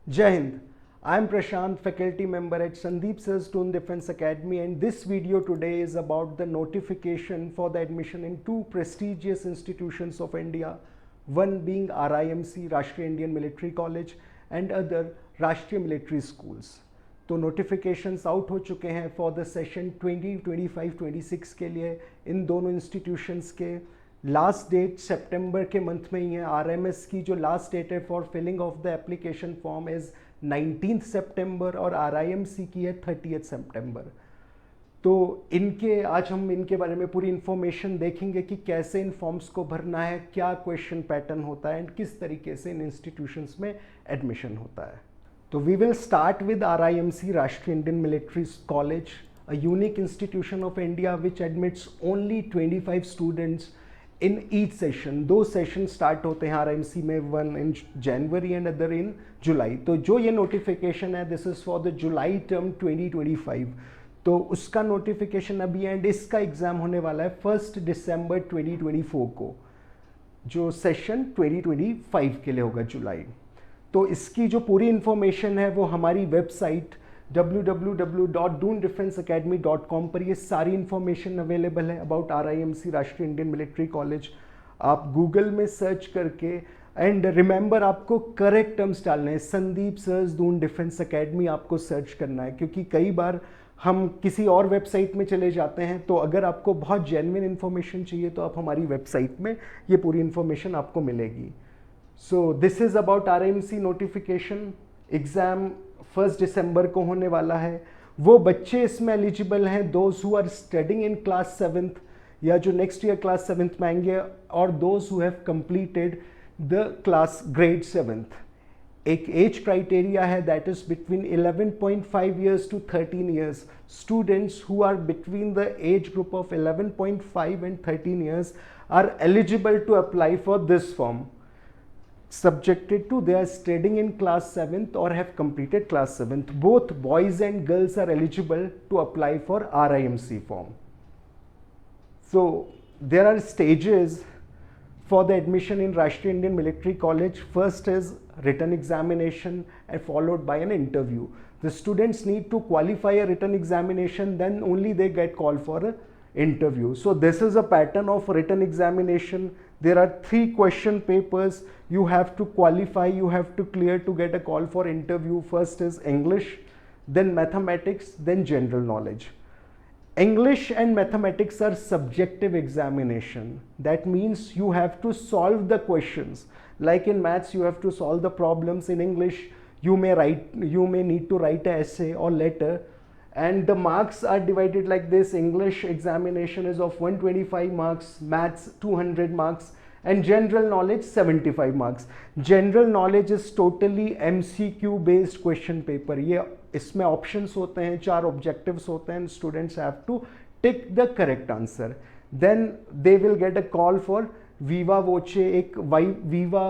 Jai Hind. I am Prashant, faculty member at Sandeep Sir's Toon Defence Academy, and this video today is about the notification for the admission in two prestigious institutions of India, one being RIMC, Rashtriya Indian Military College, and other Rashtriya Military Schools. तो notifications out हो चुके हैं for the session 2025-26 के लिए इन दोनों institutions के। Last date सितंबर के month में ही है। आरएमएस की जो लास्ट डेट है for filling of the application form is 19 सितंबर और आरआईएमसी की है 30 सितंबर। तो आज हम इनके बारे में पूरी इन्फॉर्मेशन देखेंगे कि कैसे इन फॉर्म्स को भरना है, क्या क्वेश्चन पैटर्न होता है एंड किस तरीके से इन इंस्टीट्यूशंस में एडमिशन होता है। तो we will start with RIMC, Rashtriya Indian military college, a unique institution of India which admits only 25 students in each session. दो सेशन स्टार्ट होते हैं RIMC में, one in January and other in July. तो जो ये नोटिफिकेशन है this is for the July term 2025। तो उसका नोटिफिकेशन अभी एंड इसका एग्ज़ाम होने वाला है 1 दिसंबर 2024 को, जो सेशन 2025 के लिए होगा जुलाई। तो इसकी जो पूरी इन्फॉर्मेशन है वो हमारी वेबसाइट www.doondefenseacademy.com पर ये सारी इन्फॉर्मेशन अवेलेबल है about RIMC, Rashtriya Indian military college. आप गूगल में सर्च करके एंड रिमेंबर आपको करेक्ट टर्म्स डालने हैं, Sandeep sir's Doon defence academy आपको सर्च करना है, क्योंकि कई बार हम किसी और वेबसाइट में चले जाते हैं। तो अगर आपको बहुत जेन्युइन इन्फॉर्मेशन चाहिए तो आप हमारी वेबसाइट में ये पूरी इन्फॉर्मेशन आपको मिलेगी। So this is about RIMC notification. Exam 1 दिसंबर को होने वाला है। वो बच्चे इसमें एलिजिबल हैं those who are studying in class 7th या जो नेक्स्ट ईयर क्लास 7th में आएंगे, और those who have completed the class grade 7th। एक एज क्राइटेरिया है that is between 11.5 years to 13 years. Students who are between the age group of 11.5 and 13 years are eligible to apply for this form, subjected to they are studying in class 7th or have completed class 7th. Both boys and girls are eligible to apply for RIMC form. So there are stages for the admission in Rashtriya Indian Military College. First is written examination and followed by an interview. The students need to qualify a written examination, then only they get called for a interview. So this is a pattern of written examination. There are 3 question papers you have to qualify, you have to clear to get a call for interview. First is English, then mathematics, then general knowledge. English and mathematics are subjective examination. That means you have to solve the questions. Like in maths you have to solve the problems. In English you may need to write an essay or letter, and the marks are divided like this. English examination is of 125 marks, maths 200 marks, and general knowledge 75 marks. General knowledge is totally MCQ based question paper. ये इसमें options होते हैं, 4 objectives होते हैं, students have to tick the correct answer. Then they will get a call for viva voce, एक viva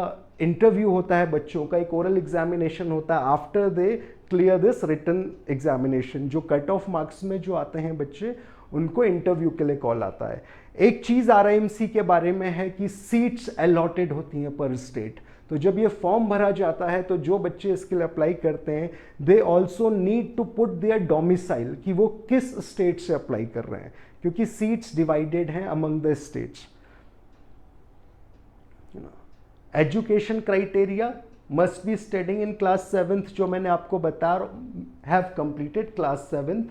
interview होता है बच्चों का, एक oral examination होता है after they clear this written examination. जो कट ऑफ मार्क्स में जो आते हैं बच्चे, उनको इंटरव्यू के लिए कॉल आता है। एक चीज़ RIMC के बारे में है कि सीट्स अलॉटेड होती हैं पर स्टेट। तो जब ये फॉर्म भरा जाता है तो जो बच्चे इसके लिए अप्लाई करते हैं they also need to put their domicile, कि वो किस स्टेट से अप्लाई कर रहे हैं, क्योंकि सीट्स डिवाइडेड हैं among the states. Education criteria must be studying in class 7th, जो मैंने आपको बताया, have completed class 7th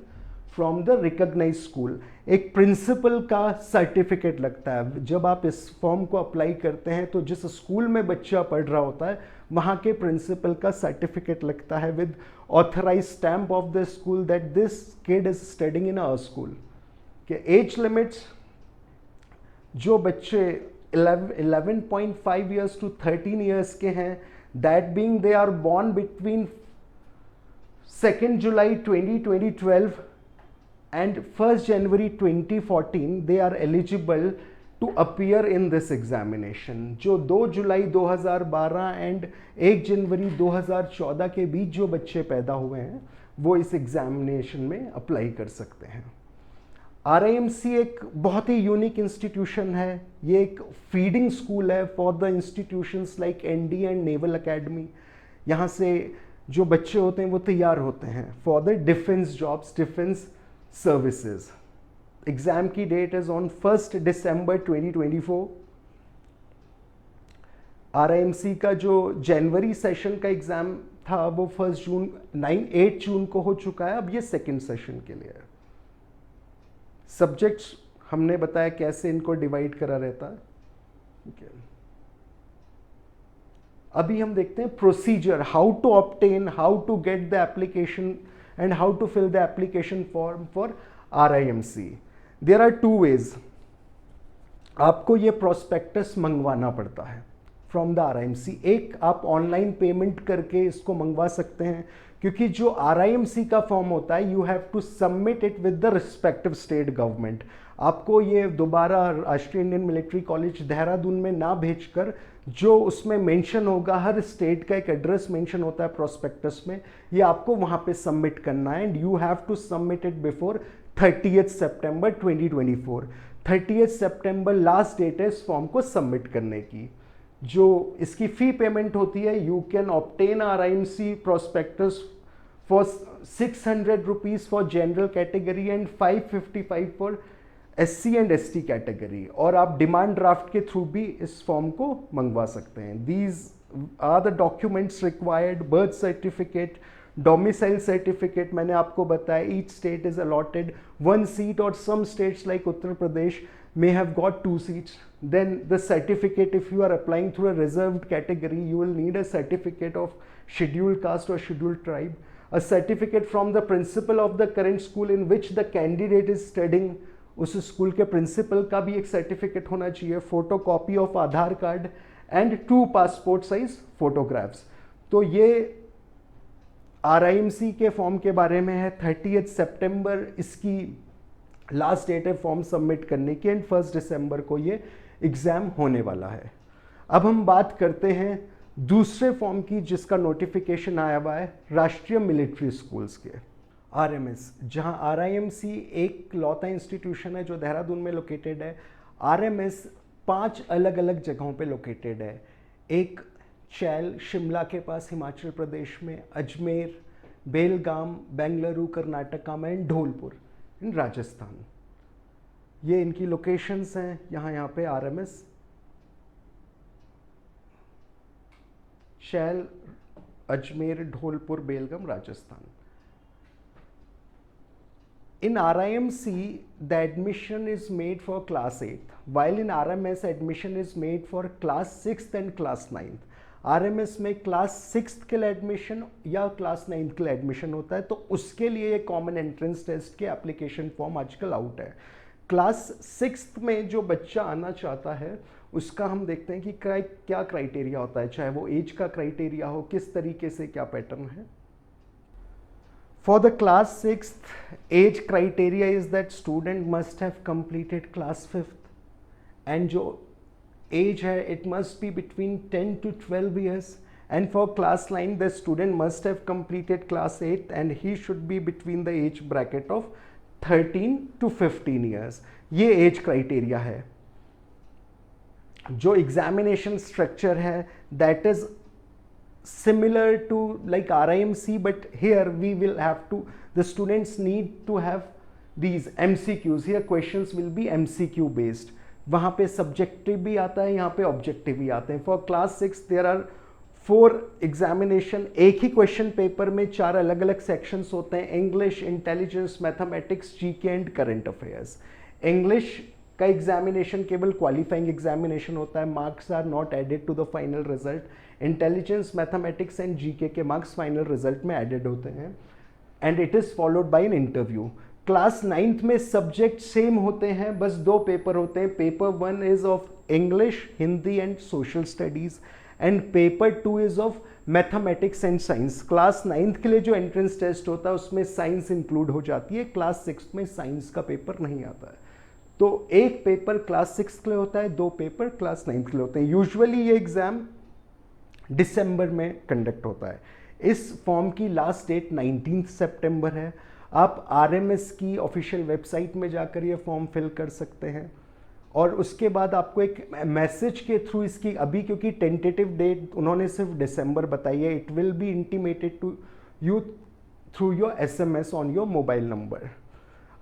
from the recognized school. एक प्रिंसिपल का सर्टिफिकेट लगता है। जब आप इस फॉर्म को अप्लाई करते हैं तो जिस स्कूल में बच्चा पढ़ रहा होता है वहाँ के प्रिंसिपल का सर्टिफिकेट लगता है with authorise stamp of the school that this kid is studying in a school. के एज लिमिट्स, जो बच्चे 11.5 ईयर्स टू 13 ईयर्स के हैं, that being they are born between 2nd July 2012 and 1st January 2014, they are eligible to appear in this examination. जो 2 जुलाई 2012 and 1 जनवरी 2014 के बीच जो बच्चे पैदा हुए हैं वो इस एग्जामिनेशन में अप्लाई कर सकते हैं। RIMC एक बहुत ही यूनिक इंस्टीट्यूशन है। ये एक फीडिंग स्कूल है for the institutions like ND and naval academy. यहाँ से जो बच्चे होते हैं वो तैयार होते हैं for the defence jobs, defence services. Exam की date is on 1 December 2024। RIMC का जो जनवरी सेशन का एग्जाम था वो 8 जून को हो चुका है, अब ये सेकेंड सेशन के लिए है। सब्जेक्ट्स हमने बताया कैसे इनको डिवाइड करा रहता है, ठीक है। अभी हम देखते हैं procedure, how to obtain, how to get the application and how to fill the application form for RIMC। There are 2 ways. आपको ये प्रोस्पेक्टस मंगवाना पड़ता है फ्रॉम द RIMC। एक, आप ऑनलाइन पेमेंट करके इसको मंगवा सकते हैं, क्योंकि जो RIMC का फॉर्म होता है you have to submit it with the respective state government. आपको ये दोबारा राष्ट्रीय इंडियन मिलिट्री कॉलेज देहरादून में ना भेजकर जो उसमें मेंशन होगा, हर स्टेट का एक एड्रेस मेंशन होता है प्रोस्पेक्टस में, ये आपको वहां पे सबमिट करना है and you have to submit it before 30 सितंबर 2024। 30 सितंबर लास्ट डेट है इस फॉर्म को सबमिट करने की। जो इसकी फी पेमेंट होती है, you can obtain RIMC prospectus for 600 rupees for general category and 555 for SC and ST category, और आप डिमांड ड्राफ्ट के थ्रू भी इस फॉर्म को मंगवा सकते हैं। These are the documents required: birth certificate, domicile certificate, मैंने आपको बताया each state is allotted 1 seat और some states like Uttar Pradesh may have got 2 seats. Then the certificate, if you are applying through a reserved category, you will need a certificate of scheduled caste or scheduled tribe, a certificate from the principal of the current school in which the candidate is studying, उस school के principal का भी एक certificate होना चाहिए, photo copy of Aadhaar card and 2 passport size photographs. तो ये RIMC के फॉर्म के बारे में है। 30 सितंबर इसकी लास्ट डेट है फॉर्म सबमिट करने की एंड 1 दिसंबर को ये एग्जाम होने वाला है। अब हम बात करते हैं दूसरे फॉर्म की जिसका नोटिफिकेशन आया हुआ है राष्ट्रीय मिलिट्री स्कूल्स के, RMS, जहां RIMC एक लौता इंस्टीट्यूशन है जो देहरादून में लोकेटेड है। RMS 5 अलग अलग जगहों पे लोकेटेड है। एक चैल शिमला के पास हिमाचल प्रदेश में, अजमेर, बेलगाम बेंगलुरु कर्नाटका में एंड धौलपुर इन राजस्थान। ये इनकी लोकेशंस हैं। यहाँ पे RMS, Chail, Ajmer, Dholpur, Belgaum, Rajasthan. In RIMC, the admission is made for class 8th, while in RMS admission is made for class 6th and class 9th. RMS में क्लास 6th के लिए एडमिशन या क्लास 9th के लिए एडमिशन होता है, तो उसके लिए ये कॉमन एंट्रेंस टेस्ट के एप्लीकेशन फॉर्म आजकल आउट है। क्लास 6th में जो बच्चा आना चाहता है उसका हम देखते हैं कि क्या क्राइटेरिया होता है, चाहे वो एज का क्राइटेरिया हो, किस तरीके से क्या पैटर्न है। For the class 6th, age criteria is that student must have completed class 5th, and जो age है it must be between 10 to 12 years, and for class 9 the student must have completed class 8 and he should be between the age bracket of 13 to 15 years. ये age criteria है। जो examination structure है that is similar to like RIMC, but here we will have to, the students need to have these MCQs. Here questions will be MCQ based. वहाँ पे subjective भी आता है, यहाँ पे objective भी आते हैं। For class 6 there are 4 examination, एक ही question paper में 4 अलग अलग sections होते हैं: English, Intelligence, Mathematics, GK and Current Affairs. English का एग्जामिनेशन केवल क्वालिफाइंग एग्जामिनेशन होता है, marks are not added to the final result. Intelligence, mathematics and GK के मार्क्स फाइनल रिजल्ट में एडेड होते हैं and it is followed by an interview. Class 9th में subject same होते हैं, बस 2 पेपर होते हैं। Paper 1 is of English, Hindi and social studies and paper 2 is of mathematics and science. Class 9th के लिए जो एंट्रेंस टेस्ट होता है उसमें साइंस इंक्लूड हो जाती है, क्लास 6th में साइंस का पेपर नहीं आता है। तो एक पेपर क्लास 6 के लिए होता है, 2 पेपर क्लास 9 के लिए होते हैं। यूजुअली ये एग्जाम दिसंबर में कंडक्ट होता है। इस फॉर्म की लास्ट डेट 19 सितंबर है। आप RMS की ऑफिशियल वेबसाइट में जाकर ये फॉर्म फिल कर सकते हैं और उसके बाद आपको एक मैसेज के थ्रू इसकी अभी, क्योंकि टेंटेटिव डेट उन्होंने सिर्फ दिसंबर बताई है, it will be intimated to you through your SMS on your mobile number.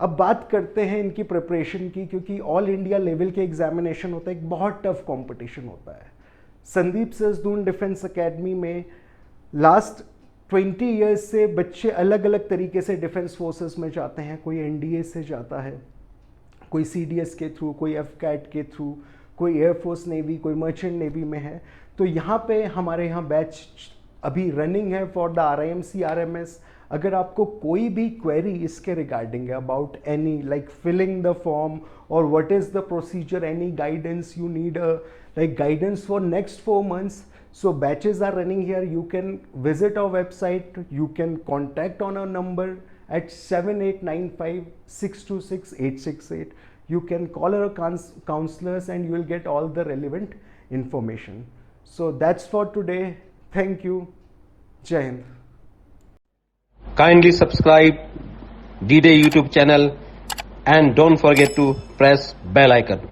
अब बात करते हैं इनकी प्रिपरेशन की, क्योंकि ऑल इंडिया लेवल के एग्जामिनेशन होता है, एक बहुत टफ कंपटीशन होता है। संदीप सरजदून डिफेंस एकेडमी में लास्ट 20 ईयर्स से बच्चे अलग अलग तरीके से डिफेंस फोर्सेस में जाते हैं। कोई NDA से जाता है, कोई CDS के थ्रू, कोई FCAT के थ्रू, कोई एयरफोर्स नेवी, कोई मर्चेंट नेवी में है। तो यहाँ पे हमारे यहाँ बैच अभी रनिंग है फॉर द RIMC RMS। अगर आपको कोई भी क्वेरी इसके रिगार्डिंग है about any like filling the form और what is the procedure, any guidance you need like guidance for next 4 months, so batches are running here. You can visit our website, you can contact on our number at 7895626868. You can call our counselors and you will get all the relevant information. So that's for today. Thank you. Jai Hind. Kindly subscribe D-Day YouTube channel and don't forget to press bell icon.